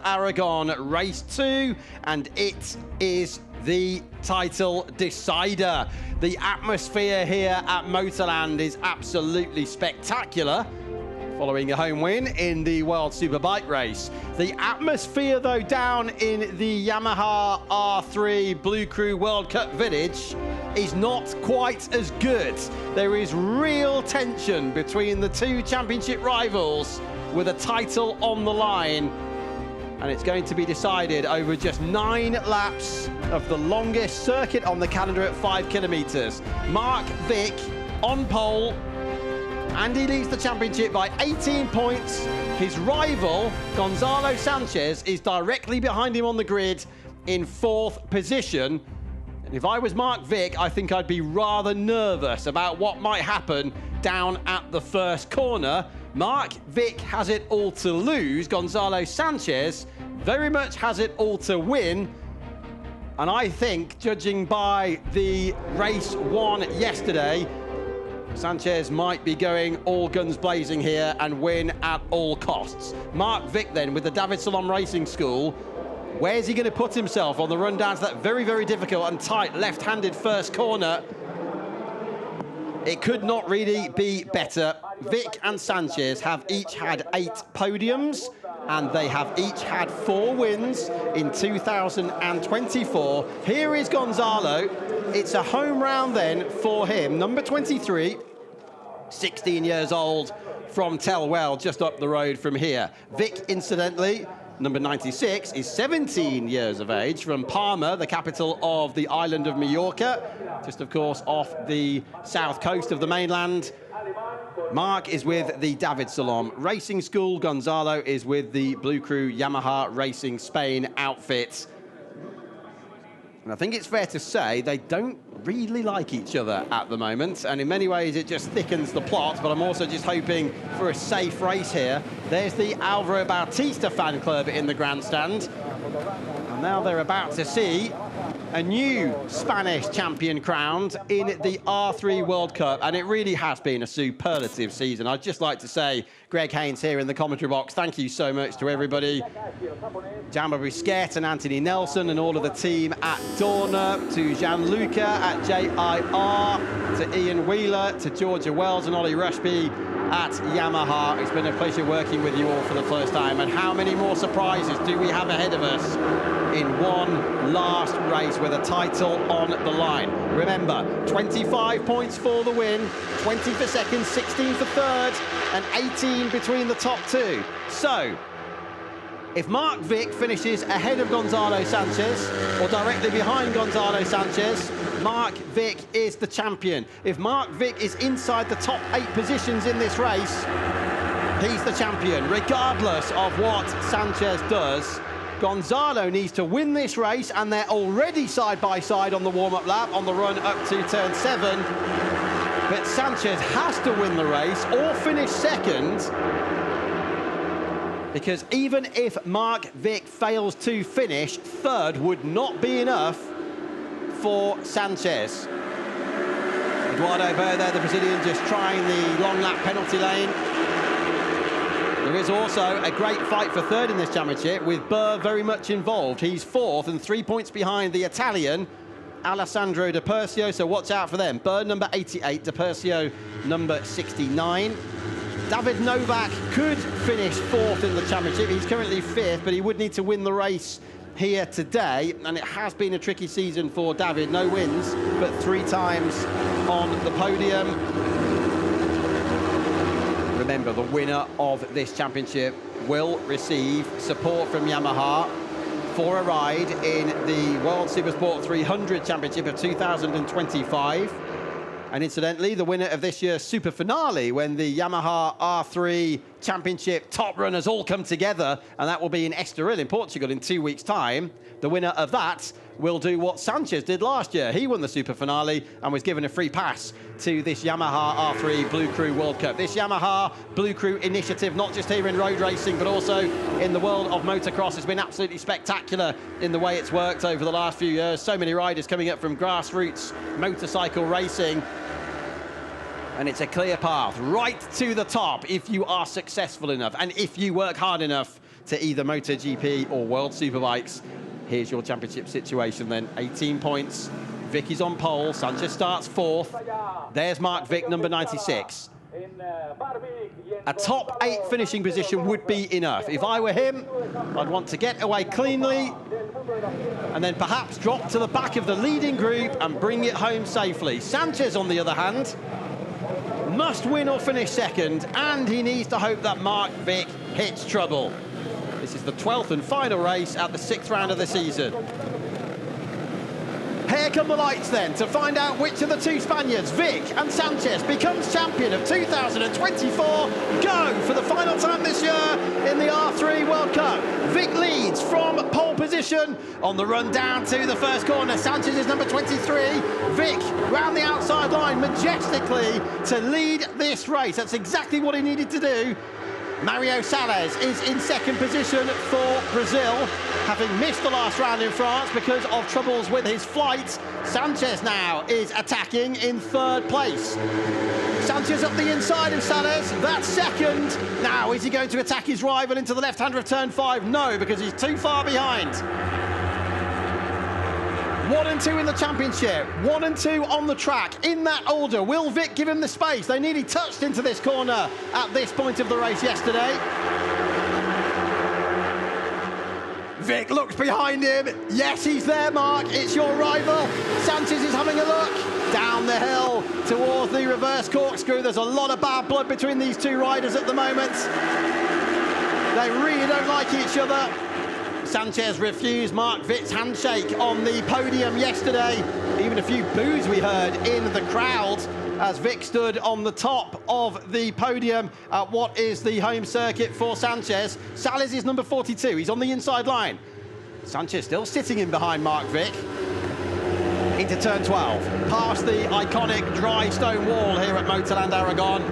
Aragon Race 2, and it is the title decider. The atmosphere here at Motorland is absolutely spectacular, following a home win in the World Superbike race. The atmosphere, though, down in the Yamaha R3 bLU cRU World Cup Village is not quite as good. There is real tension between the two championship rivals with a title on the line, and it's going to be decided over just 9 laps of the longest circuit on the calendar at 5 kilometers. Mark Vick on pole, and he leads the championship by 18 points. His rival, Gonzalo Sanchez, is directly behind him on the grid in 4th position. And if I was Mark Vick, I think I'd be rather nervous about what might happen down at the first corner. Mark Vick has it all to lose. Gonzalo Sanchez very much has it all to win. And I think, judging by the race won yesterday, Sanchez might be going all guns blazing here and win at all costs. Mark Vick then with the David Salom Racing School. Where's he going to put himself on the run down to that very, very difficult and tight left-handed first corner? It could not really be better. Vick and Sanchez have each had 8 podiums, and they have each had 4 wins in 2024. Here is Gonzalo. It's a home round then for him. Number 23, 16 years old, from Telwell, just up the road from here. Vick, incidentally, number 96, is 17 years of age, from Palma, the capital of the island of Mallorca, just, of course, off the south coast of the mainland. Mark is with the David Salom Racing School. Gonzalo is with the bLU cRU Yamaha Racing Spain outfit. And I think it's fair to say they don't really like each other at the moment, and in many ways it just thickens the plot, but I'm also just hoping for a safe race here. There's the Alvaro Bautista fan club in the grandstand, and now they're about to see a new Spanish champion crowned in the R3 World Cup, and it really has been a superlative season. I'd just like to say, Greg Haynes here in the commentary box, thank you so much to everybody. Jamba Brisquet and Anthony Nelson and all of the team at Dorna, to Gianluca at JIR, to Ian Wheeler, to Georgia Wells and Ollie Rushby at Yamaha. It's been a pleasure working with you all for the first time, and how many more surprises do we have ahead of us in one last race with a title on the line? Remember, 25 points for the win, 20 for second, 16 for third, and 18 between the top 2. So, if Mark Vick finishes ahead of Gonzalo Sanchez or directly behind Gonzalo Sanchez, Mark Vick is the champion. If Mark Vick is inside the top 8 positions in this race, he's the champion, regardless of what Sanchez does. Gonzalo needs to win this race, and they're already side by side on the warm-up lap on the run up to turn 7. But Sanchez has to win the race or finish second, because even if Mark Vick fails to finish, third would not be enough for Sanchez. Eduardo Burr there, the Brazilian, just trying the long lap penalty lane. There is also a great fight for third in this championship, with Burr very much involved. He's 4th and 3 points behind the Italian, Alessandro Di Persio, so watch out for them. Burr number 88, Di Persio number 69. David Novak could finish 4th in the championship. He's currently 5th, but he would need to win the race here today, and it has been a tricky season for David. No wins, but 3 times on the podium. Remember, the winner of this championship will receive support from Yamaha for a ride in the World Supersport 300 Championship of 2025. And incidentally, the winner of this year's Super Finale, when the Yamaha R3 Championship top runners all come together, and that will be in Estoril in Portugal in 2 weeks' time, the winner of that will do what Sanchez did last year. He won the Super Finale and was given a free pass to this Yamaha R3 bLU cRU World Cup. This Yamaha bLU cRU initiative, not just here in road racing, but also in the world of motocross, has been absolutely spectacular in the way it's worked over the last few years. So many riders coming up from grassroots motorcycle racing. And it's a clear path right to the top if you are successful enough and if you work hard enough to either MotoGP or World Superbikes. Here's your championship situation then. 18 points. Vic is on pole. Sanchez starts fourth. There's Mark Vic, number 96. A top 8 finishing position would be enough. If I were him, I'd want to get away cleanly and then perhaps drop to the back of the leading group and bring it home safely. Sanchez, on the other hand, must win or finish second, and he needs to hope that Mark Vic hits trouble. This is the 12th and final race at the 6th round of the season. Here come the lights then to find out which of the two Spaniards, Vic and Sanchez, becomes champion of 2024. Go for the final time this year in the R3 World Cup. Vic leads from pole position on the run down to the first corner. Sanchez is number 23. Vic round the outside line majestically to lead this race. That's exactly what he needed to do. Mario Salas is in second position for Brazil, having missed the last round in France because of troubles with his flight. Sanchez now is attacking in third place. Sanchez up the inside of Salas, that's second. Now, is he going to attack his rival into the left-hander of turn 5? No, because he's too far behind. 1 and 2 in the championship, 1 and 2 on the track. In that order, will Vic give him the space? They nearly touched into this corner at this point of the race yesterday. Vic looks behind him. Yes, he's there, Mark. It's your rival. Sanchez is having a look down the hill towards the reverse corkscrew. There's a lot of bad blood between these two riders at the moment. They really don't like each other. Sanchez refused Mark Vic's handshake on the podium yesterday. Even a few boos we heard in the crowd as Vic stood on the top of the podium at what is the home circuit for Sanchez. Salas is number 42. He's on the inside line. Sanchez still sitting in behind Mark Vic. Into turn 12, past the iconic dry stone wall here at Motorland Aragon.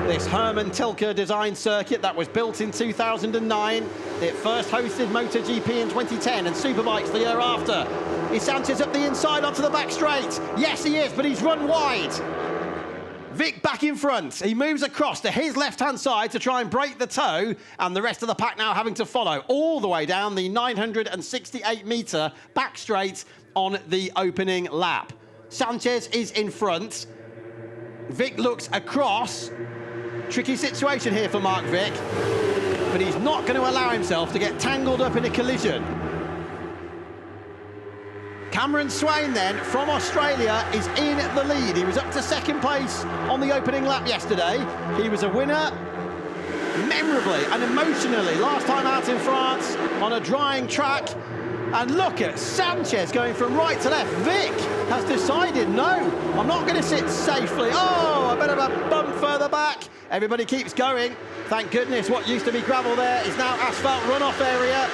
This Hermann Tilke design circuit that was built in 2009. It first hosted MotoGP in 2010 and Superbikes the year after. Is Sanchez up the inside onto the back straight? Yes, he is, but he's run wide. Vic back in front. He moves across to his left-hand side to try and break the toe, and the rest of the pack now having to follow all the way down the 968-metre back straight on the opening lap. Sanchez is in front. Vic looks across. Tricky situation here for Mark Vic, but he's not going to allow himself to get tangled up in a collision. Cameron Swain then, from Australia, is in the lead. He was up to second place on the opening lap yesterday. He was a winner memorably and emotionally last time out in France on a drying track. And look at Sanchez going from right to left. Vic has decided, no, I'm not going to sit safely. Oh, a bit of a bump further back. Everybody keeps going. Thank goodness what used to be gravel there is now asphalt runoff area.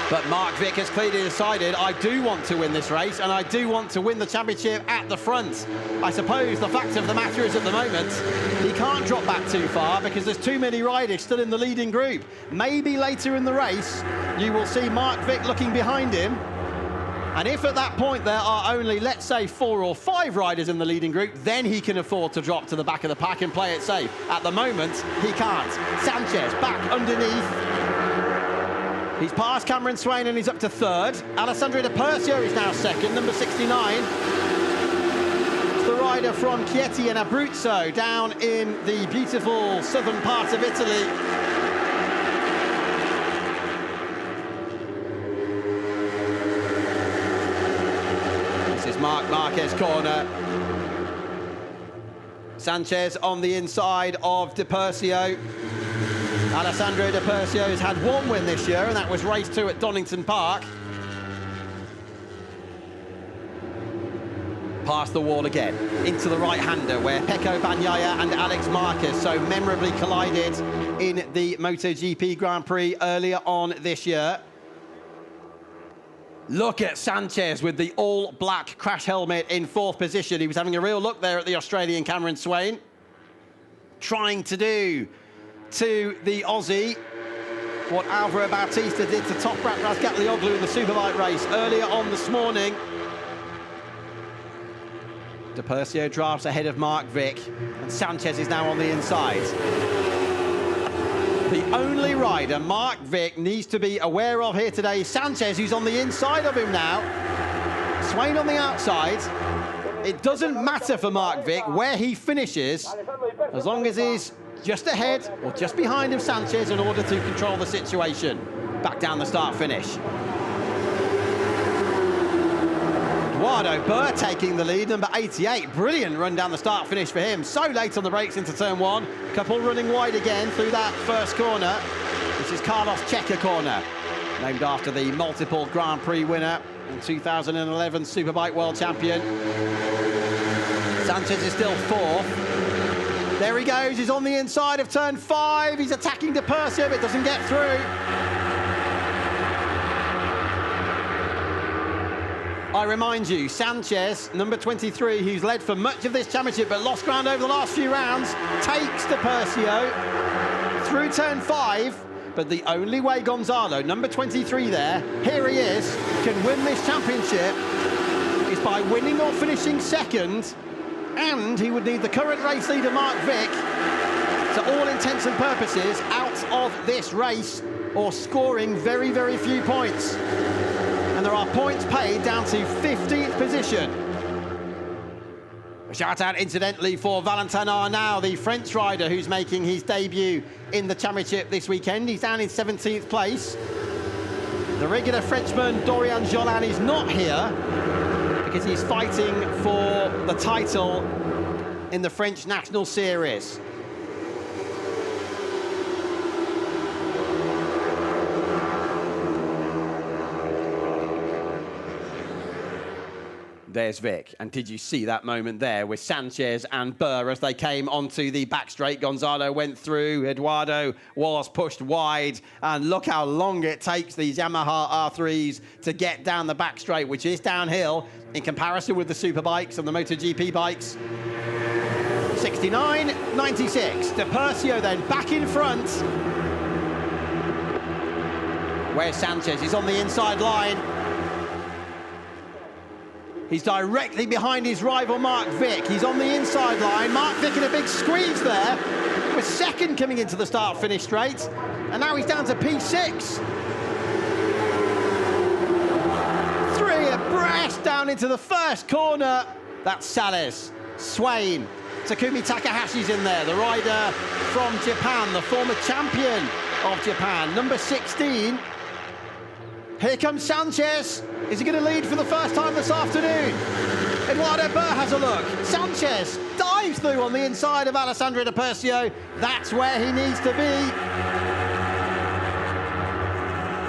But Mark Vic has clearly decided, I do want to win this race, and I do want to win the championship at the front. I suppose the fact of the matter is, at the moment, he can't drop back too far because there's too many riders still in the leading group. Maybe later in the race, you will see Mark Vic looking behind him. And if at that point there are only, let's say, 4 or 5 riders in the leading group, then he can afford to drop to the back of the pack and play it safe. At the moment, he can't. Sanchez back underneath. He's passed Cameron Swain and he's up to third. Alessandro Di Persio is now second, number 69. It's the rider from Chieti and Abruzzo down in the beautiful southern part of Italy. This is Marc Marquez corner. Sanchez on the inside of Di Persio. Alessandro Di Persio has had 1 win this year, and that was race 2 at Donington Park. Past the wall again, into the right-hander, where Pecco Bagnaia and Alex Marquez so memorably collided in the MotoGP Grand Prix earlier on this year. Look at Sanchez with the all-black crash helmet in 4th position. He was having a real look there at the Australian Cameron Swain, trying to do to the Aussie what Alvaro Bautista did to Toprak Razgatlioglu in the Superbike race earlier on this morning. Di Persio drafts ahead of Mark Vic, and Sanchez is now on the inside. The only rider Mark Vick needs to be aware of here today is Sanchez, who's on the inside of him now. Swain on the outside. It doesn't matter for Mark Vick where he finishes, as long as he's just ahead or just behind of Sanchez in order to control the situation. Back down the start-finish. Eduardo Burr taking the lead, number 88. Brilliant run down the start-finish for him. So late on the brakes into turn one. Couple running wide again through that first corner. This is Carlos Checa corner, named after the multiple Grand Prix winner and 2011 Superbike World Champion. Sanchez is still fourth. There he goes, he's on the inside of turn 5. He's attacking De Persia, but doesn't get through. I remind you, Sanchez, number 23, who's led for much of this championship but lost ground over the last few rounds, takes De Persia through turn 5. But the only way Gonzalo, number 23 there, here he is, can win this championship is by winning or finishing second, and he would need the current race leader, Mark Vick, to all intents and purposes, out of this race or scoring very, very few points. And there are points paid down to 15th position. A shout out, incidentally, for Valentin Arnaud, the French rider who's making his debut in the championship this weekend. He's down in 17th place. The regular Frenchman, Dorian Jolin, is not here because he's fighting for the title in the French National Series. There's Vic, and did you see that moment there with Sanchez and Burr as they came onto the back straight? Gonzalo went through, Eduardo was pushed wide, and look how long it takes these Yamaha R3s to get down the back straight, which is downhill in comparison with the Superbikes and the MotoGP bikes. 69.96. De Persia then back in front. Where's Sanchez? He's on the inside line. He's directly behind his rival, Mark Vick. He's on the inside line. Mark Vick in a big squeeze there, with second coming into the start-finish straight. And now he's down to P6. 3 abreast down into the first corner. That's Sales, Swain, Takumi Takahashi's in there, the rider from Japan, the former champion of Japan, number 16. Here comes Sanchez. Is he going to lead for the first time this afternoon? Eduardo Burr has a look. Sanchez dives through on the inside of Alessandro De Persia. That's where he needs to be.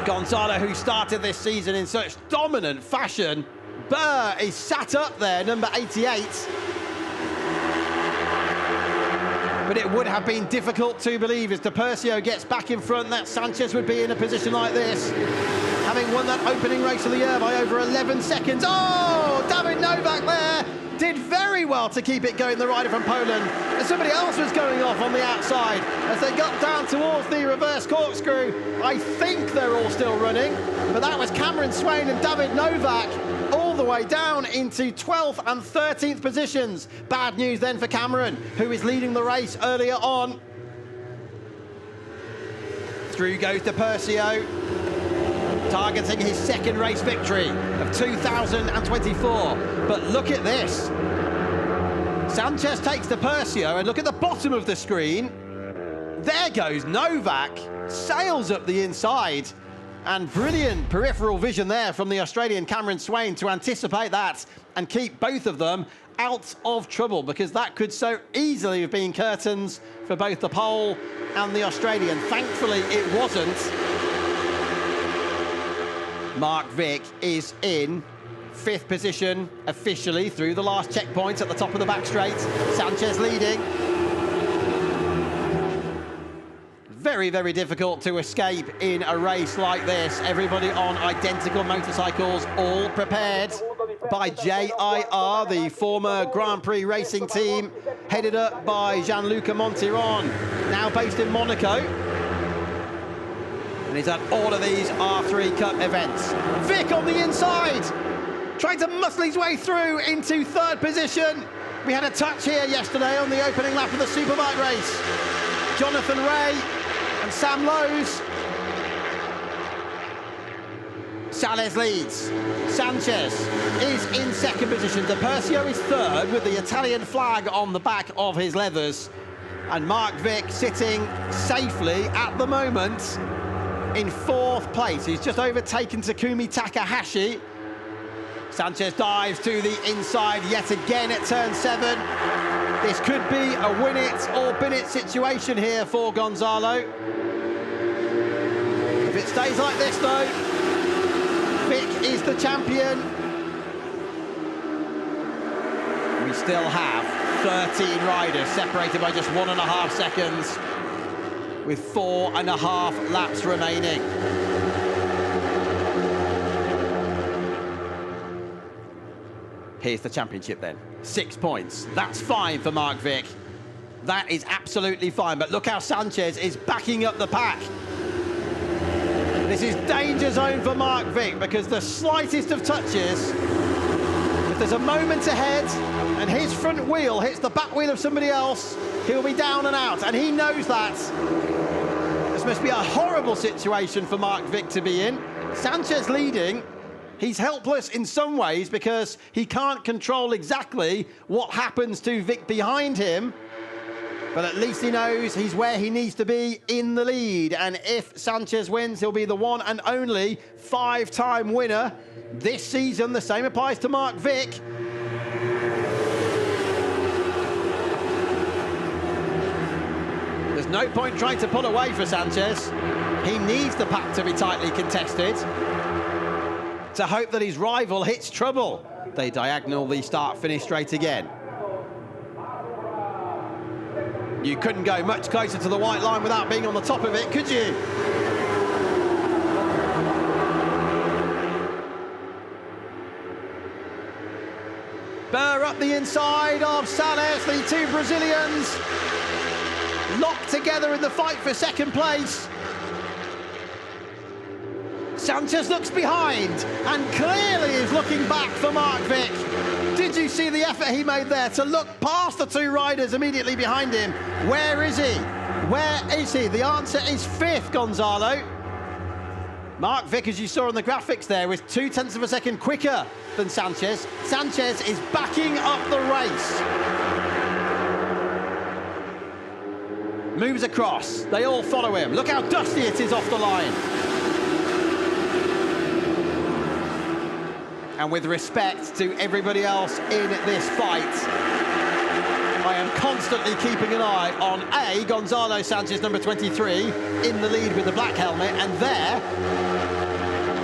Gonzalo, who started this season in such dominant fashion. Burr is sat up there, number 88. But it would have been difficult to believe as De Persia gets back in front that Sanchez would be in a position like this, having won that opening race of the year by over 11 seconds. Oh, David Novak there did very well to keep it going, the rider from Poland. And somebody else was going off on the outside as they got down towards the reverse corkscrew. I think they're all still running, but that was Cameron Swain and David Novak all the way down into 12th and 13th positions. Bad news then for Cameron, who is leading the race earlier on. Through goes De Persia, targeting his second race victory of 2024. But look at this. Sanchez takes De Persia, and look at the bottom of the screen. There goes Novak, sails up the inside. And brilliant peripheral vision there from the Australian Cameron Swain to anticipate that and keep both of them out of trouble, because that could so easily have been curtains for both the Pole and the Australian. Thankfully, it wasn't. Mark Vick is in 5th position officially through the last checkpoint at the top of the back straight. Sanchez leading. Very, very difficult to escape in a race like this. Everybody on identical motorcycles, all prepared by JIR, the former Grand Prix racing team, headed up by Gianluca Montiron, now based in Monaco. And he's at all of these R3 Cup events. Vick on the inside, trying to muscle his way through into 3rd position. We had a touch here yesterday on the opening lap of the Superbike race. Jonathan Ray And Sam Lowe's. Sales leads. Sanchez is in second position. De Percio is third with the Italian flag on the back of his leathers. And Mark Vick sitting safely at the moment in fourth place. He's just overtaken Takumi Takahashi. Sanchez dives to the inside yet again at turn 7. This could be a win it or bin it situation here for Gonzalo. If it stays like this though, Vick is the champion. We still have 13 riders separated by just 1.5 seconds with 4.5 laps remaining. Here's the championship then. 6 points. That's fine for Mark Vick. That is absolutely fine. But look how Sanchez is backing up the pack. This is danger zone for Mark Vick because the slightest of touches, if there's a moment ahead and his front wheel hits the back wheel of somebody else, he'll be down and out. And he knows that. This must be a horrible situation for Mark Vick to be in. Sanchez leading. He's helpless in some ways because he can't control exactly what happens to Vick behind him. But at least he knows he's where he needs to be in the lead. And if Sanchez wins, he'll be the one and only 5-time winner this season. The same applies to Mark Vick. There's no point trying to pull away for Sanchez. He needs the pack to be tightly contested to hope that his rival hits trouble. They diagonal the start-finish straight again. You couldn't go much closer to the white line without being on the top of it, could you? Burr up the inside of Sales, the two Brazilians locked together in the fight for second place. Sanchez looks behind and clearly is looking back for Mark Vick. Did you see the effort he made there to look past the two riders immediately behind him? Where is he? Where is he? The answer is 5th, Gonzalo. Mark Vick, as you saw on the graphics there, is 0.2 of a second quicker than Sanchez. Sanchez is backing up the race. Moves across. They all follow him. Look how dusty it is off the line. And with respect to everybody else in this fight, I am constantly keeping an eye on A, Gonzalo Sanchez, number 23, in the lead with the black helmet, and there,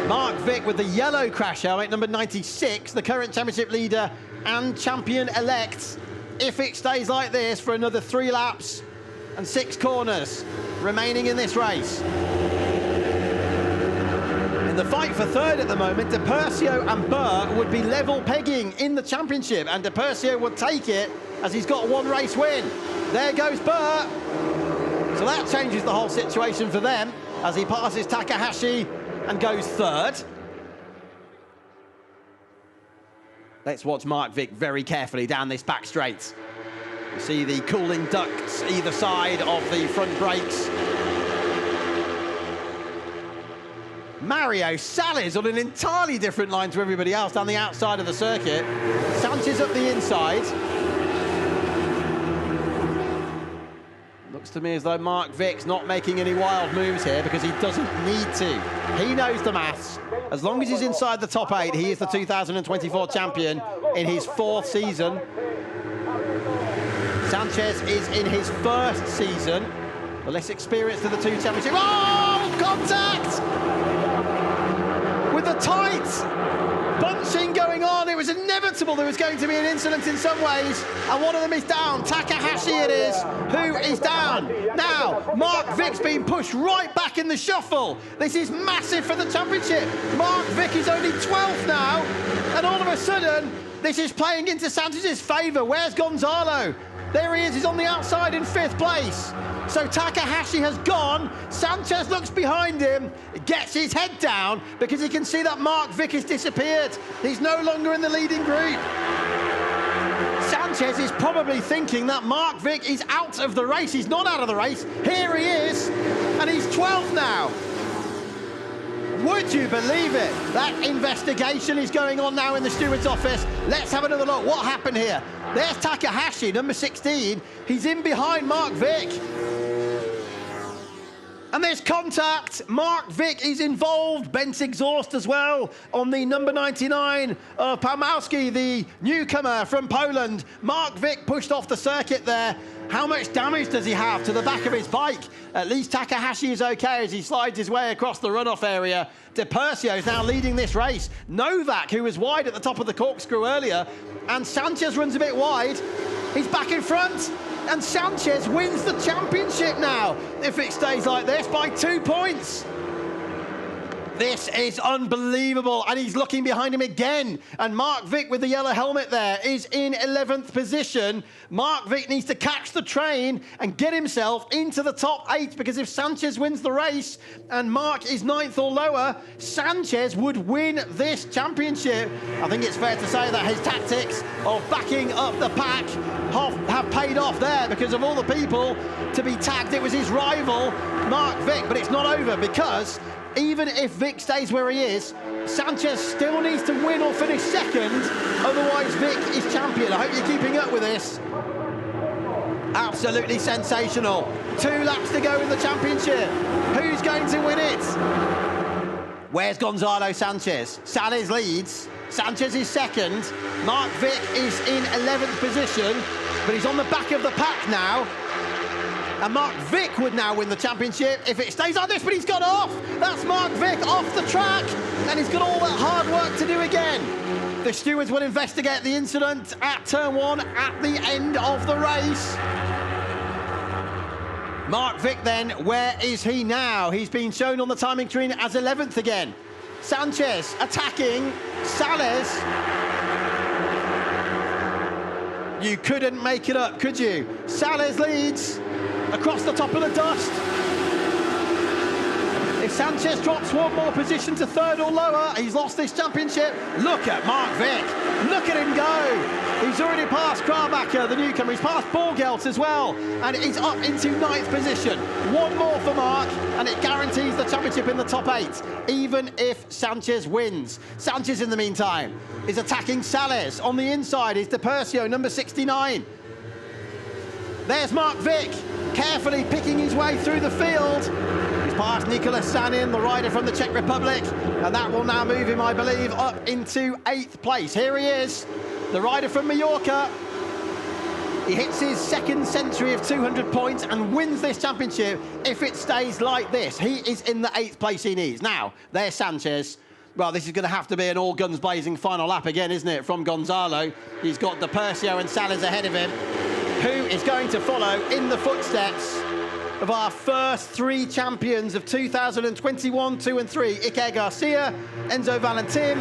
Mark Vick with the yellow crash helmet, number 96, the current championship leader and champion-elect, if it stays like this for another 3 laps and 6 corners remaining in this race. The fight for 3rd at the moment, De Percio and Burr would be level pegging in the championship, and De Percio would take it as he's got 1 race win. There goes Burr. So that changes the whole situation for them as he passes Takahashi and goes 3rd. Let's watch Mark Vick very carefully down this back straight. You see the cooling ducts either side of the front brakes. Mario Sales on an entirely different line to everybody else down the outside of the circuit. Sanchez up the inside. Looks to me as though Mark Vick's not making any wild moves here because he doesn't need to. He knows the maths. As long as he's inside the top 8, he is the 2024 champion in his 4th season. Sanchez is in his 1st season. The less experienced of the 2 championship. Oh, contact! With the tight bunching going on, it was inevitable there was going to be an incident in some ways, and one of them is down. Takahashi it is, who is down. Now, Mark Vick's been pushed right back in the shuffle. This is massive for the championship. Mark Vick is only 12th now, and all of a sudden, this is playing into Sanchez's favour. Where's Gonzalo? There he is, he's on the outside in 5th place. So Takahashi has gone. Sanchez looks behind him, gets his head down because he can see that Mark Vick has disappeared. He's no longer in the leading group. Sanchez Sanchez is probably thinking that Mark Vick is out of the race. He's not out of the race. Here he is, and he's 12th now. Would you believe it? That investigation is going on now in the steward's office. Let's have another look. What happened here? There's Takahashi, number 16. He's in behind Mark Vick. And there's contact. Mark Vick is involved. Bent exhaust as well on the number 99 of Palmowski, the newcomer from Poland. Mark Vick pushed off the circuit there. How much damage does he have to the back of his bike? At least Takahashi is okay as he slides his way across the runoff area. De Percio is now leading this race. Novak, who was wide at the top of the corkscrew earlier, and Sanchez runs a bit wide. He's back in front, and Sanchez wins the championship now, if it stays like this, by 2 points. This is unbelievable, and he's looking behind him again. And Mark Vick with the yellow helmet there is in 11th position. Mark Vick needs to catch the train and get himself into the top 8, because if Sanchez wins the race and Mark is 9th or lower, Sanchez would win this championship. I think it's fair to say that his tactics of backing up the pack have paid off there, because of all the people to be tagged. It was his rival, Mark Vick, but it's not over, because even if Vick stays where he is, Sanchez still needs to win or finish second, otherwise Vick is champion. I hope you're keeping up with this. Absolutely sensational. 2 laps to go in the championship. Who's going to win it? Where's Gonzalo Sanchez? Sanchez leads. Sanchez is second. Mark Vick is in 11th position, but he's on the back of the pack now. And Mark Vick would now win the championship if it stays like this, but he's got off. That's Mark Vick off the track, and he's got all that hard work to do again. The stewards will investigate the incident at turn 1 at the end of the race. Mark Vick then, where is he now? He's been shown on the timing screen as 11th again. Sanchez attacking Sanchez. You couldn't make it up, could you? Sanchez leads across the top of the dust. If Sanchez drops one more position to 3rd or lower, he's lost this championship. Look at Mark Vick. Look at him go. He's already passed Krabacher, the newcomer. He's passed Borgelt as well, and he's up into 9th position. One more for Mark, and it guarantees the championship in the top 8, even if Sanchez wins. Sanchez, in the meantime, is attacking Sanchez. On the inside is De Percio, number 69. There's Mark Vick, carefully picking his way through the field. He's past Nicolas Sanin, the rider from the Czech Republic, and that will now move him, I believe, up into 8th place. Here he is, the rider from Mallorca. He hits his 2nd century of 200 points and wins this championship if it stays like this. He is in the 8th place he needs. Now, there's Sanchez. Well, this is going to have to be an all-guns-blazing final lap again, isn't it, from Gonzalo. He's got De Percio and Sanchez ahead of him. Who is going to follow in the footsteps of our first 3 champions of 2021, 2 and 3, Iker Garcia, Enzo Valentin,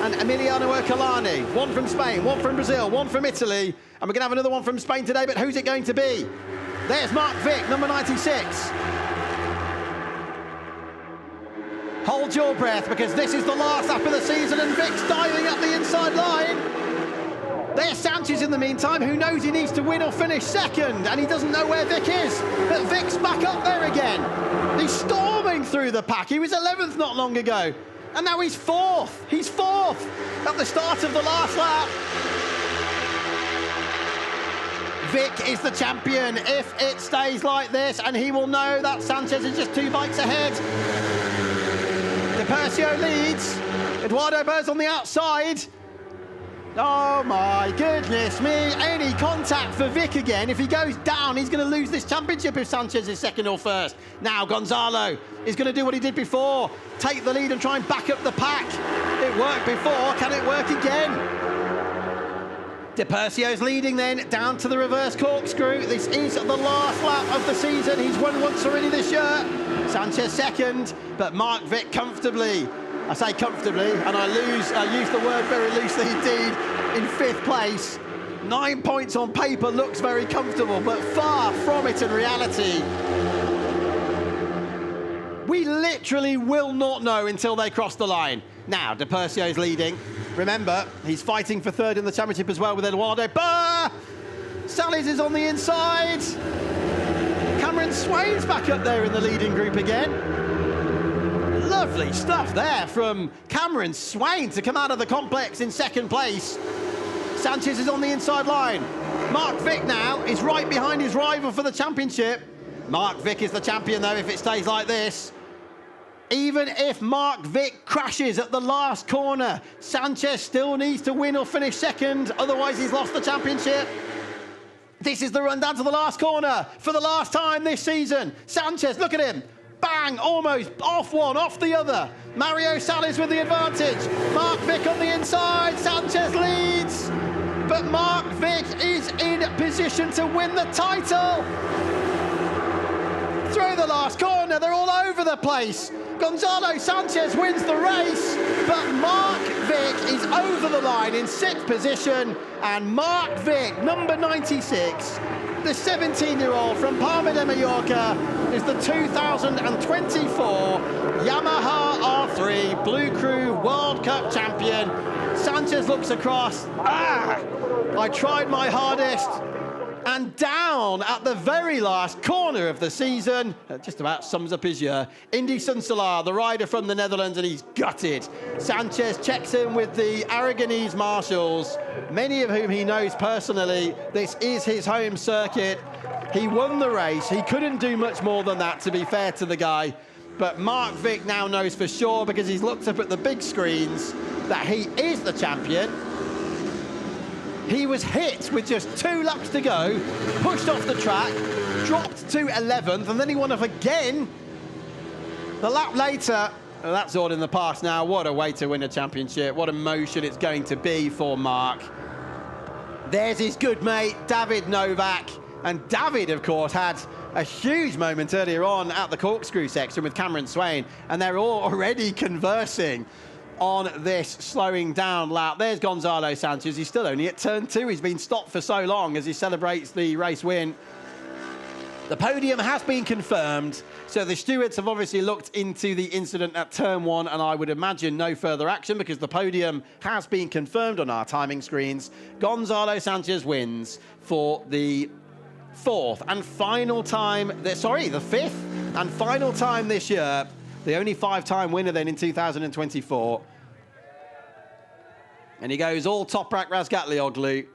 and Emiliano Ercolani. One from Spain, one from Brazil, one from Italy, and we're going to have another one from Spain today, but who's it going to be? There's Mark Vick, number 96. Hold your breath, because this is the last lap of the season, and Vick's diving up the inside line. There's Sanchez in the meantime, who knows he needs to win or finish second, and he doesn't know where Vick is. But Vick's back up there again. He's storming through the pack. He was 11th not long ago, and now he's 4th. He's 4th at the start of the last lap. Vick is the champion if it stays like this, and he will know that Sanchez is just 2 bikes ahead. De Percio leads. Eduardo Burr's on the outside. Oh my goodness me, any contact for Vick again. If he goes down, he's going to lose this championship if Sanchez is 2nd or 1st. Now Gonzalo is going to do what he did before, take the lead and try and back up the pack. It worked before, can it work again? De Percio's leading then, down to the reverse corkscrew. This is the last lap of the season. He's won once already this year. Sanchez 2nd, but Mark Vick comfortably. I say comfortably, and I use the word very loosely indeed, in 5th place. 9 points on paper looks very comfortable, but far from it in reality. We literally will not know until they cross the line. Now, De Percio's leading. Remember, he's fighting for third in the championship as well with Eduardo. Salis is on the inside. Cameron Swain's back up there in the leading group again. Lovely stuff there from Cameron Swain to come out of the complex in second place. Sanchez is on the inside line. Mark Vick now is right behind his rival for the championship. Mark Vick is the champion, though, if it stays like this. Even if Mark Vick crashes at the last corner, Sanchez still needs to win or finish second, otherwise he's lost the championship. This is the run down to the last corner for the last time this season. Sanchez, look at him. Bang, almost off one, off the other. Mario Salis with the advantage. Mark Vick on the inside, Sanchez leads. But Mark Vick is in position to win the title. Through the last corner, they're all over the place. Gonzalo Sanchez wins the race, but Mark Vick is over the line in sixth position, and Mark Vick, number 96, the 17-year-old from Palma de Mallorca, is the 2024 Yamaha R3 bLU cRU World Cup champion. Sanchez looks across. I tried my hardest. And down at the very last corner of the season, just about sums up his year, Indy Sunselar, the rider from the Netherlands, and he's gutted. Sanchez checks in with the Aragonese marshals, many of whom he knows personally. This is his home circuit. He won the race. He couldn't do much more than that, to be fair to the guy. But Mark Vick now knows for sure, because he's looked up at the big screens, that he is the champion. He was hit with just 2 laps to go, pushed off the track, dropped to 11th, and then he won off again the lap later. Well, that's all in the past now. What a way to win a championship. What emotion it's going to be for Mark. There's his good mate, David Novak. And David, of course, had a huge moment earlier on at the corkscrew section with Cameron Swain, and they're all already conversing on this slowing down lap. There's Gonzalo Sanchez. He's still only at turn 2. He's been stopped for so long as he celebrates the race win. The podium has been confirmed, so the stewards have obviously looked into the incident at turn 1, and I would imagine no further action because the podium has been confirmed on our timing screens. Gonzalo Sanchez wins for the the 5th and final time this year. The only 5-time winner then in 2024. And he goes all Toprak Razgatlioglu.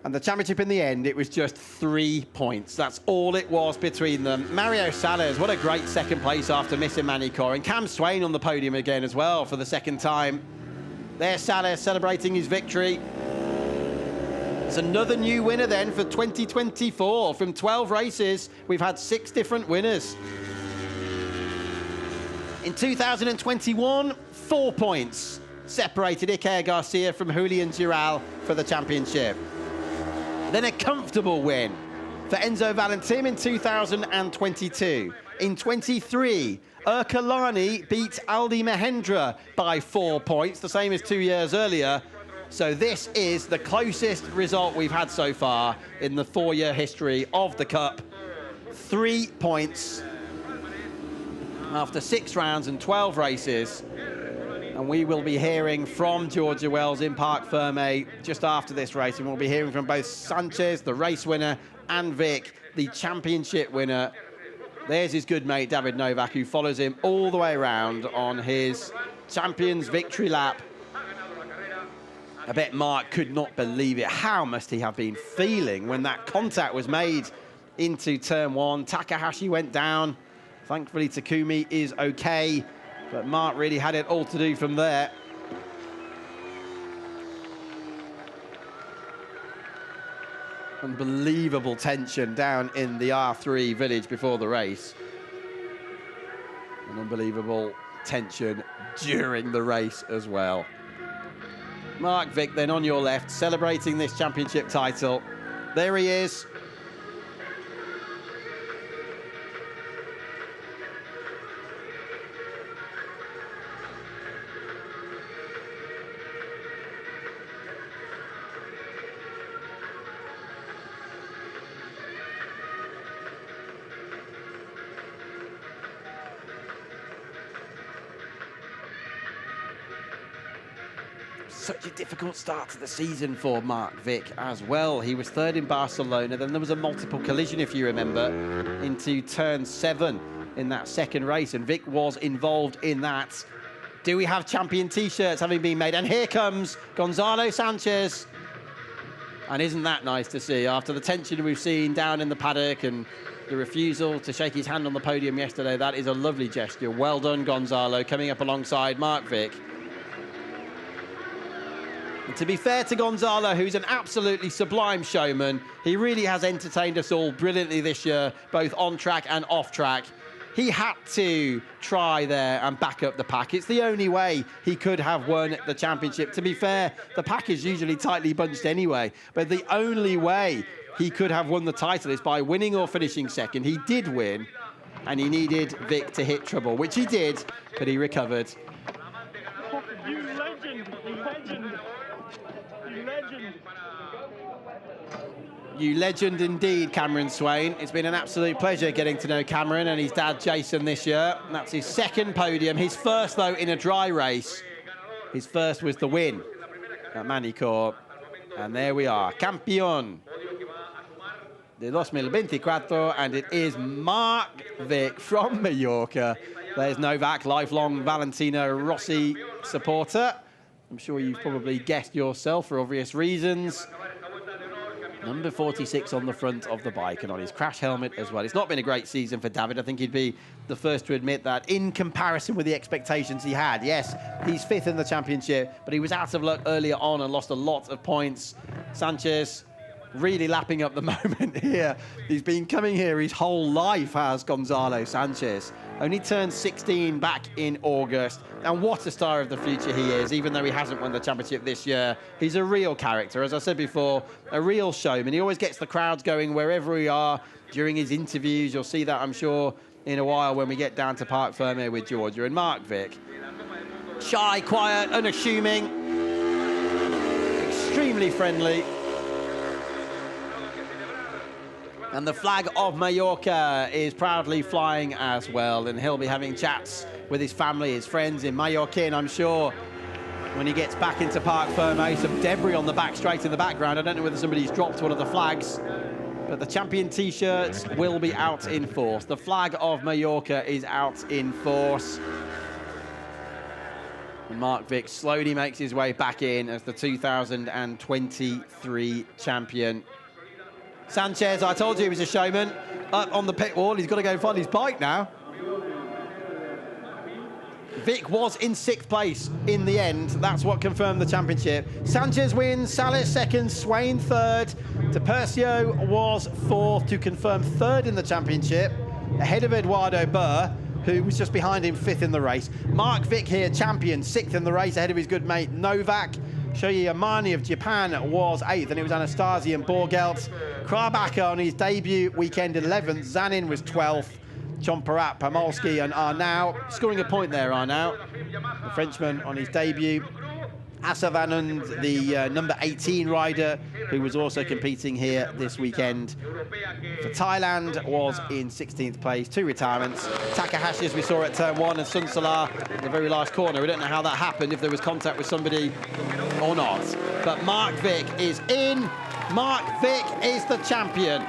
And the championship in the end, it was just 3 points. That's all it was between them. Mario Salis, what a great second place after missing Magny-Cours. And Cam Swain on the podium again as well for the second time. There's Salis celebrating his victory. It's another new winner then for 2024. From 12 races, we've had 6 different winners. In 2021, 4 points separated Iker Garcia from Julian Giral for the championship. Then a comfortable win for Enzo Valentim in 2022. In 23, Ercolani beat Aldi Mahendra by 4 points, the same as 2 years earlier. So this is the closest result we've had so far in the 4-year history of the Cup. 3 points after 6 rounds and 12 races. And we will be hearing from Georgia Wells in Parc Fermé just after this race. And we'll be hearing from both Sanchez, the race winner, and Vic, the championship winner. There's his good mate, David Novak, who follows him all the way around on his champion's victory lap. I bet Mark could not believe it. How must he have been feeling when that contact was made into turn 1? Takahashi went down. Thankfully, Takumi is okay, but Mark really had it all to do from there. Unbelievable tension down in the R3 village before the race. And unbelievable tension during the race as well. Mark Vick then on your left, celebrating this championship title. There he is. Such a difficult start to the season for Marc Vic as well. He was third in Barcelona, then there was a multiple collision, if you remember, into turn 7 in that second race, and Vic was involved in that. Do we have champion T-shirts having been made? And here comes Gonzalo Sanchez. And isn't that nice to see? After the tension we've seen down in the paddock and the refusal to shake his hand on the podium yesterday, that is a lovely gesture. Well done, Gonzalo, coming up alongside Marc Vic. And to be fair to Gonzalo, who's an absolutely sublime showman, he really has entertained us all brilliantly this year, both on track and off track. He had to try there and back up the pack. It's the only way he could have won the championship. To be fair, the pack is usually tightly bunched anyway, but the only way he could have won the title is by winning or finishing second. He did win, and he needed Vic to hit trouble, which he did, but he recovered. You legend, you legend, you legend. You legend indeed, Cameron Swain. It's been an absolute pleasure getting to know Cameron and his dad, Jason, this year. And that's his second podium. His first, though, in a dry race. His first was the win at Magny-Cours. And there we are, Campeón de 2024. And it is Marc Vic from Mallorca. There's Novak, lifelong Valentino Rossi supporter. I'm sure you've probably guessed yourself for obvious reasons. Number 46 on the front of the bike and on his crash helmet as well. It's not been a great season for David. I think he'd be the first to admit that in comparison with the expectations he had. Yes, he's 5th in the championship, but he was out of luck earlier on and lost a lot of points. Sanchez really lapping up the moment here. He's been coming here his whole life, has Gonzalo Sanchez. Only turned 16 back in August. And what a star of the future he is, even though he hasn't won the championship this year. He's a real character, as I said before, a real showman. He always gets the crowds going wherever we are during his interviews. You'll see that, I'm sure, in a while when we get down to Parc Fermé with Georgia and Marc Vic. Shy, quiet, unassuming, extremely friendly. And the flag of Mallorca is proudly flying as well. And he'll be having chats with his family, his friends in Mallorquin, I'm sure, when he gets back into Parc Fermé. Some debris on the back straight in the background. I don't know whether somebody's dropped one of the flags, but the champion T-shirts will be out in force. The flag of Mallorca is out in force. And Marc Vic slowly makes his way back in as the 2023 champion. Sanchez, I told you he was a showman. Up on the pit wall, he's got to go find his bike now. Vic was in 6th place in the end. That's what confirmed the championship. Sanchez wins, Salas 2nd, Swain 3rd. Depercio was 4th to confirm 3rd in the championship, ahead of Eduardo Burr, who was just behind him 5th in the race. Marc Vic here, champion, 6th in the race, ahead of his good mate Novak. Shoya Yamane of Japan was 8th, and it was Anastasi and Borgelt. Krabaka on his debut weekend 11th. Zanin was 12th. Chomperat, Pomolski and Arnaud. Scoring a point there, Arnaud. The Frenchman on his debut. Asavanand, the number 18 rider, who was also competing here this weekend. For Thailand, was in 16th place. 2 retirements. Takahashi, as we saw at turn 1, and Sun Solar in the very last corner. We don't know how that happened, if there was contact with somebody or not. But Marc Vic is in. Marc Vic is the champion.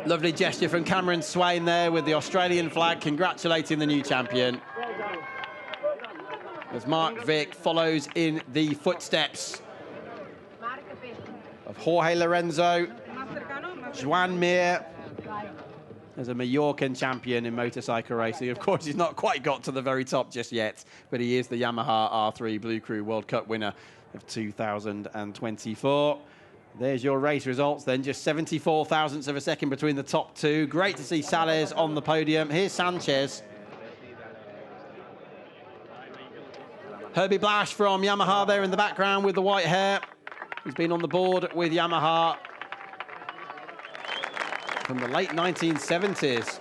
Lovely gesture from Cameron Swain there with the Australian flag, congratulating the new champion. As Marc Vic follows in the footsteps of Jorge Lorenzo, Joan Mir, as a Mallorcan champion in motorcycle racing. Of course, he's not quite got to the very top just yet, but he is the Yamaha R3 bLU cRU World Cup winner of 2024. There's your race results then, just 74 thousandths of a second between the top 2. Great to see Salas on the podium. Here's Sanchez. Herbie Blash from Yamaha there in the background with the white hair. He's been on the board with Yamaha from the late 1970s.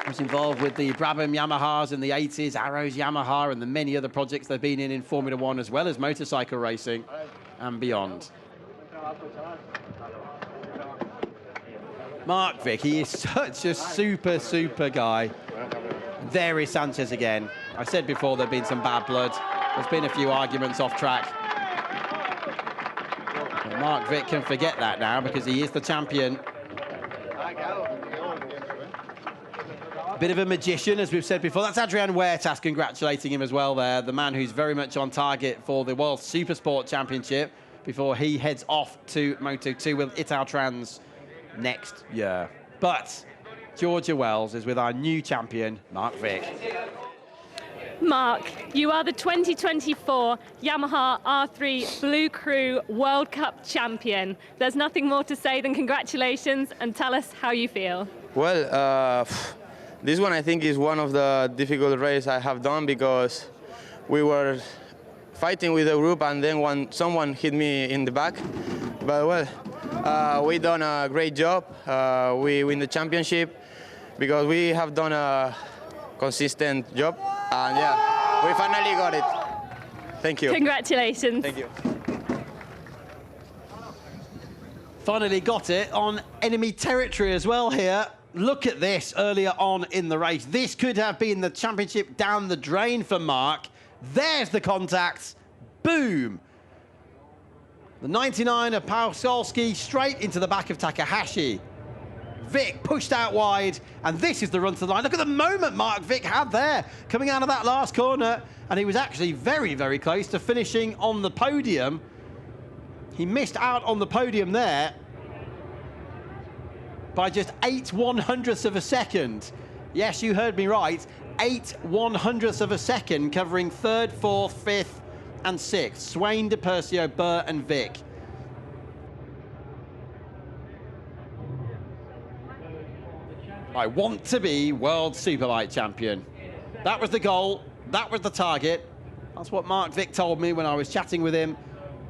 Was involved with the Brabham Yamahas in the 80s, Arrows Yamaha, and the many other projects they've been in Formula One, as well as motorcycle racing and beyond. Mark Vick, he is such a super guy. There is Sanchez again. I said before there'd been some bad blood. There's been a few arguments off track. But Mark Vick can forget that now because he is the champion. Bit of a magician, as we've said before. That's Adrian Huertas congratulating him as well there, the man who's very much on target for the World Supersport Championship before he heads off to Moto2 with Italtrans next year. But Georgia Wells is with our new champion, Mark Vick. Mark, you are the 2024 Yamaha R3 bLU cRU World Cup champion. There's nothing more to say than congratulations, and tell us how you feel. Well, this one I think is one of the difficult races I have done because we were fighting with a group and then someone hit me in the back. But well, we done a great job. We win the championship because we have done a consistent job. And yeah, we finally got it. Thank you. Congratulations. Thank you. Finally got it on enemy territory as well here. Look at this earlier on in the race. This could have been the championship down the drain for Mark. There's the contact. Boom. The 99 of Pawsolski straight into the back of Takahashi. Vick pushed out wide, and this is the run to the line. Look at the moment Mark Vick had there, coming out of that last corner, and he was actually very close to finishing on the podium. He missed out on the podium there by just 8/100ths of a second. Yes, you heard me right. 8/100ths of a second, covering 3rd, 4th, 5th, and 6th. Swain, De Percio, Burr, and Vick. I want to be World Superbike champion. That was the goal. That was the target. That's what Mark Vick told me when I was chatting with him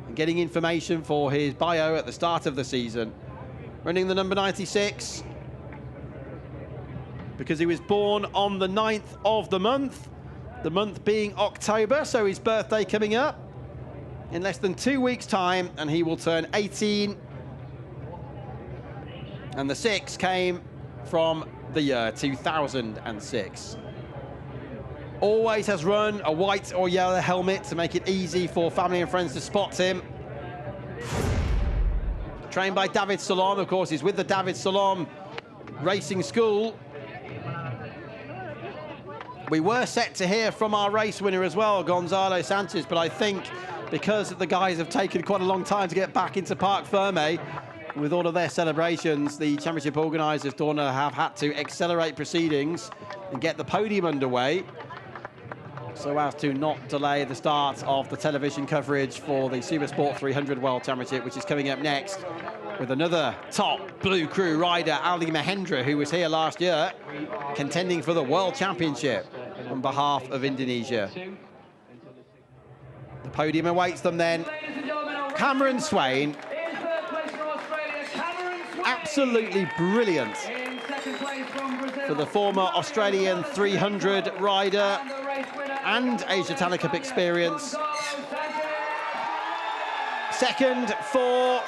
and getting information for his bio at the start of the season. Running the number 96 because he was born on the 9th of the month being October, so his birthday coming up in less than 2 weeks' time, and he will turn 18. And the 6 came from the year 2006. Always has run a white or yellow helmet to make it easy for family and friends to spot him. Trained by David Salom, of course, he's with the David Salom Racing School. We were set to hear from our race winner as well, Gonzalo Sanchez, but I think because the guys have taken quite a long time to get back into Parc Ferme, with all of their celebrations, the championship organisers, Dorna, have had to accelerate proceedings and get the podium underway so as to not delay the start of the television coverage for the Supersport 300 World Championship, which is coming up next with another top bLU cRU rider, Ali Mahendra, who was here last year, contending for the World Championship on behalf of Indonesia. The podium awaits them then. Cameron Swain, absolutely brilliant for the former Australian 300 rider and Asia Talent Cup experience. Second for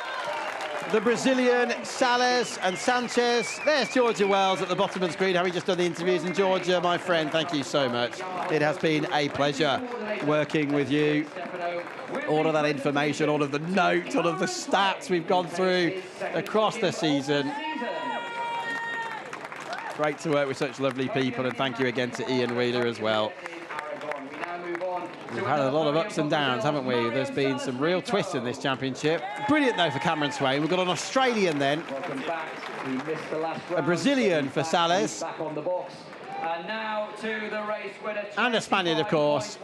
the Brazilian Salles and Sanchez. There's Georgia Wells at the bottom of the screen, having just done the interviews. And Georgia, my friend, thank you so much. It has been a pleasure working with you. All of that information, all of the notes, all of the stats we've gone through across the season. Great to work with such lovely people, and thank you again to Ian Wheeler as well. We've had a lot of ups and downs, haven't we? There's been some real twists in this championship. Brilliant, though, for Cameron Swain. We've got an Australian then, a Brazilian for Salles, and now to the race winner, and a Spaniard, of course.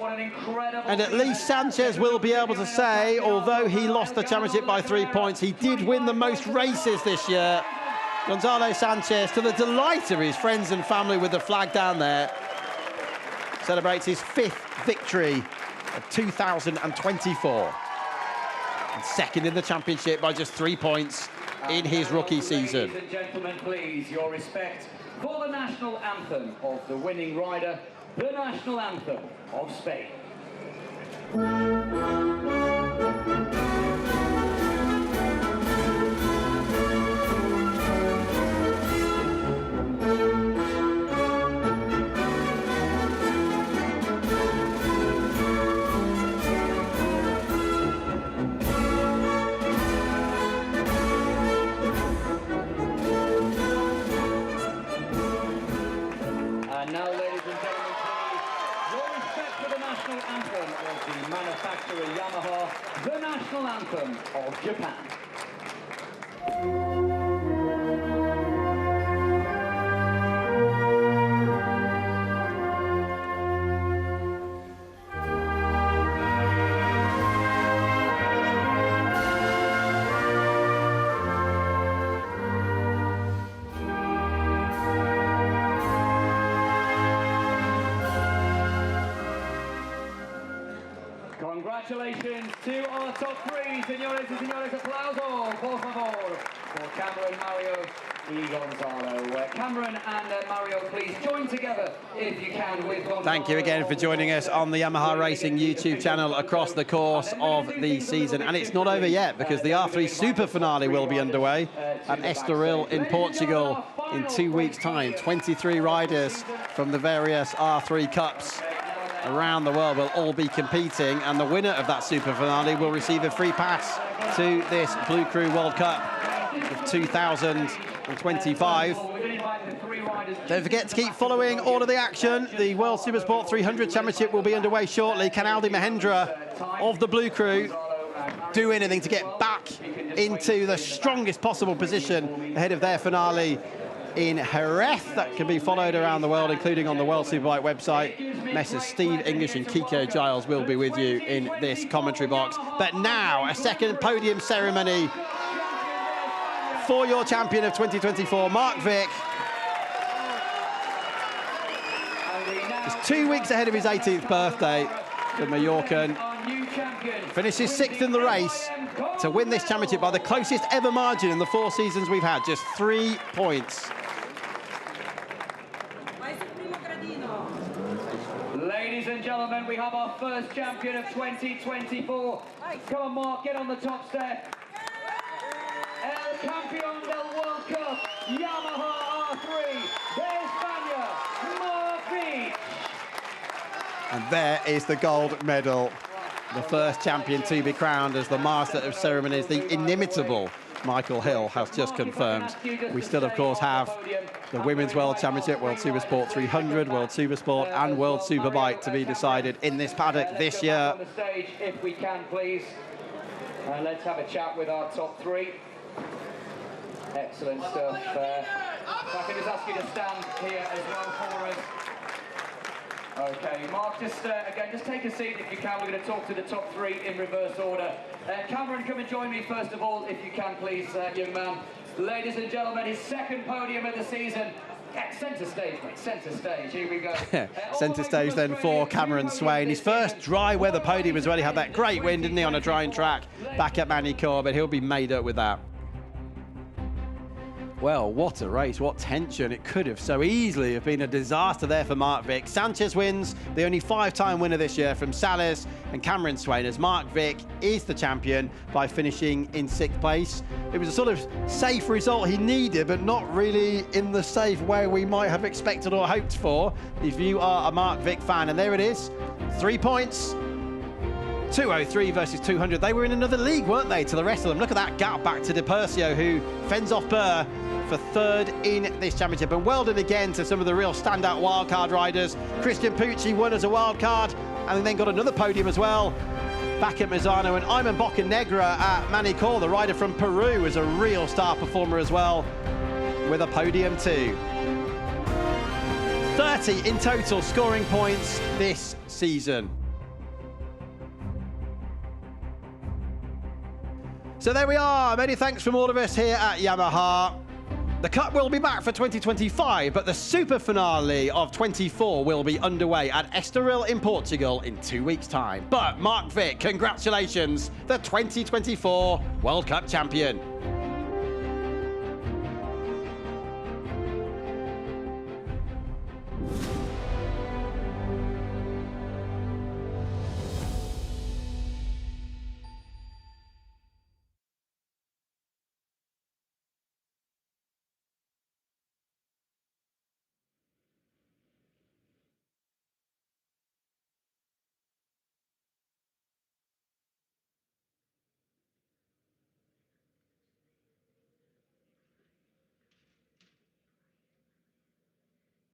And at least Sanchez will be able to say, although he lost the championship by 3 points, he did win the most races this year. Gonzalo Sanchez, to the delight of his friends and family with the flag down there, celebrates his 5th victory of 2024. And second in the championship by just 3 points in his rookie season. Ladies and gentlemen, please, your respect for the national anthem of the winning rider, the national anthem of Spain. And now, ladies and gentlemen, please, your respect for the national anthem of the manufacturer Yamaha, the national anthem of Japan. Congratulations to our top three, señores y señores, aplauso, por favor, for Cameron, Mario y Gonzalo. Cameron and Mario, please join together, if you can, with Gonzalo. Thank you again for joining us on the Yamaha Racing YouTube channel across the course of the season. And it's not over yet, because the R3 Super Finale will be underway at Estoril in Portugal in 2 weeks' time. 23 riders from the various R3 Cups around the world will all be competing, and the winner of that Super Finale will receive a free pass to this bLU cRU World Cup of 2025. Don't forget to keep following all of the action. The World Supersport 300 Championship will be underway shortly. Can Aldi Mahendra of the bLU cRU do anything to get back into the strongest possible position ahead of their finale in Jerez? That can be followed around the world, including on the World Superbike website. Messrs Steve English and Kiko Giles will be with you in this commentary box. But now, a second podium ceremony for your champion of 2024, Mark Vick. It's 2 weeks ahead of his 18th birthday, the Mallorcan. Finishes 6th in the race to win this championship by the closest ever margin in the 4 seasons we've had, just 3 points. Ladies and gentlemen, we have our first champion of 2024. Come on, Mark, get on the top step. El Campeón del World Cup, Yamaha R3, de España, Mark Vick. And there is the gold medal. The first champion to be crowned as the master of ceremonies, the inimitable Michael Hill has just confirmed. We still, of course, have the Women's World Championship, World Supersport 300, World Supersport and World Superbike to be decided in this paddock this year. On the stage, if we can, please. Let's have a chat with our top three. Excellent stuff. If I can just ask you to stand here as well for us. Okay, Mark, just again, just take a seat if you can. We're going to talk to the top three in reverse order. Cameron, come and join me first of all, if you can, please, young man. Ladies and gentlemen, his second podium of the season. Centre stage, mate, centre stage, here we go. Centre stage then for Cameron Swain. His first dry weather podium as well. He had that great wind, didn't he, on a drying track back at Magny-Cours, but he'll be made up with that. Well, what a race, what tension. It could have so easily have been a disaster there for Mark Vick. Sanchez wins, the only 5-time winner this year from Sales, and Cameron Swain, as Mark Vick is the champion by finishing in 6th place. It was a sort of safe result he needed, but not really in the safe way we might have expected or hoped for, if you are a Mark Vick fan. And there it is, 3 points. 203 versus 200. They were in another league, weren't they, to the rest of them? Look at that gap back to De Percio, who fends off Burr for 3rd in this championship. And well done again to some of the real standout wildcard riders. Christian Pucci won as a wildcard and then got another podium as well back at Misano. And Iman Bocanegra at Magny-Cours, the rider from Peru, was a real star performer as well, with a podium too. 30 in total scoring points this season. So there we are. Many thanks from all of us here at Yamaha. The Cup will be back for 2025, but the Super Finale of 24 will be underway at Estoril in Portugal in 2 weeks' time. But Mark Vick, congratulations, the 2024 World Cup champion.